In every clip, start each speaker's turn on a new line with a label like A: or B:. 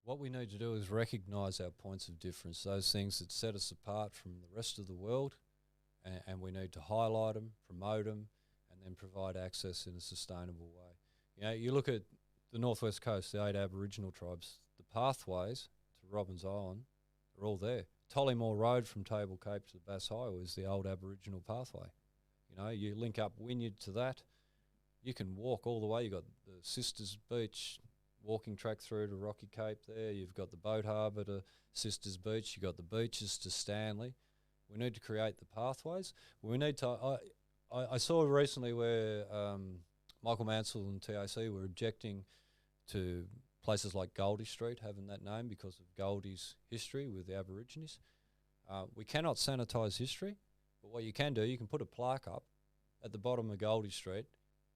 A: What we need to do is recognise our points of difference, those things that set us apart from the rest of the world, and we need to highlight them, promote them, and then provide access in a sustainable way. You know, you look at the North West Coast, the 8 Aboriginal tribes, the pathways to Robbins Island are all there. Tollymore Road from Table Cape to the Bass Highway is the old Aboriginal pathway. You know, you link up Wynyard to that, you can walk all the way. You've got the Sisters Beach walking track through to Rocky Cape there. You've got the boat harbour to Sisters Beach. You've got the beaches to Stanley. We need to create the pathways. We need to... I saw recently where Michael Mansell and TAC were objecting to places like Goldie Street having that name because of Goldie's history with the Aborigines. We cannot sanitise history, but what you can do, you can put a plaque up at the bottom of Goldie Street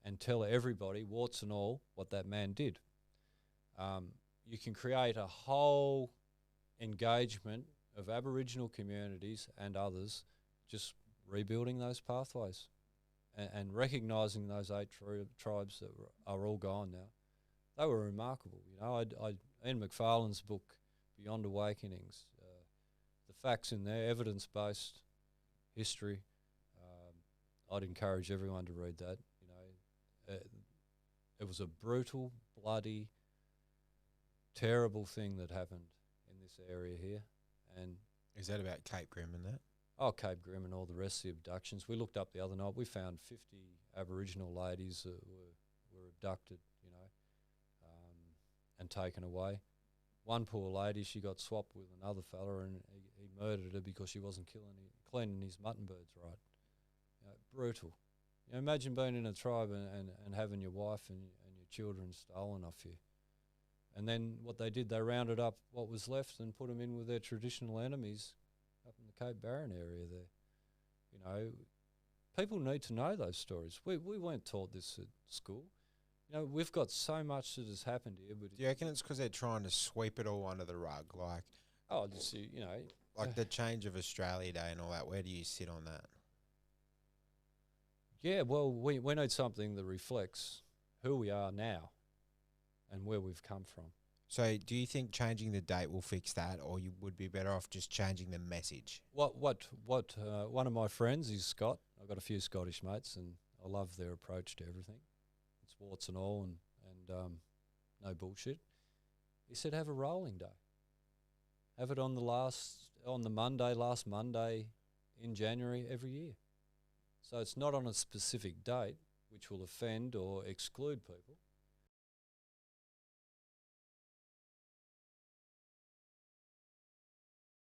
A: and tell everybody, warts and all, what that man did. You can create a whole engagement of Aboriginal communities and others just rebuilding those pathways and recognising those 8 tribes that are all gone now. They were remarkable. You know, Ian McFarlane's book, Beyond Awakenings, the facts in there, evidence-based history. I'd encourage everyone to read that. You know, it was a brutal, bloody, terrible thing that happened in this area here. And
B: is that about Cape Grim and that?
A: Oh, Cape Grim and all the rest of the abductions. We looked up the other night. We found 50 Aboriginal ladies that were abducted, you know, and taken away. One poor lady, she got swapped with another fella, and he murdered her because she wasn't cleaning his mutton birds right. You know, brutal. You know, imagine being in a tribe and having your wife and your children stolen off you. And then what they did, they rounded up what was left and put them in with their traditional enemies up in the Cape Barren area there. You know, people need to know those stories. We weren't taught this at school. You know, we've got so much that has happened here. But
B: do you reckon it's because they're trying to sweep it all under the rug? Like,
A: oh, just, you know.
B: Like the change of Australia Day and all that, where do you sit on that?
A: Yeah, well, we need something that reflects who we are now and where we've come from.
B: So do you think changing the date will fix that, or you would be better off just changing the message?
A: What one of my friends is Scott. I've got a few Scottish mates, and I love their approach to everything. It's warts and all, and no bullshit. He said, have a rolling day. Have it on the last Monday in January every year. So it's not on a specific date, which will offend or exclude people.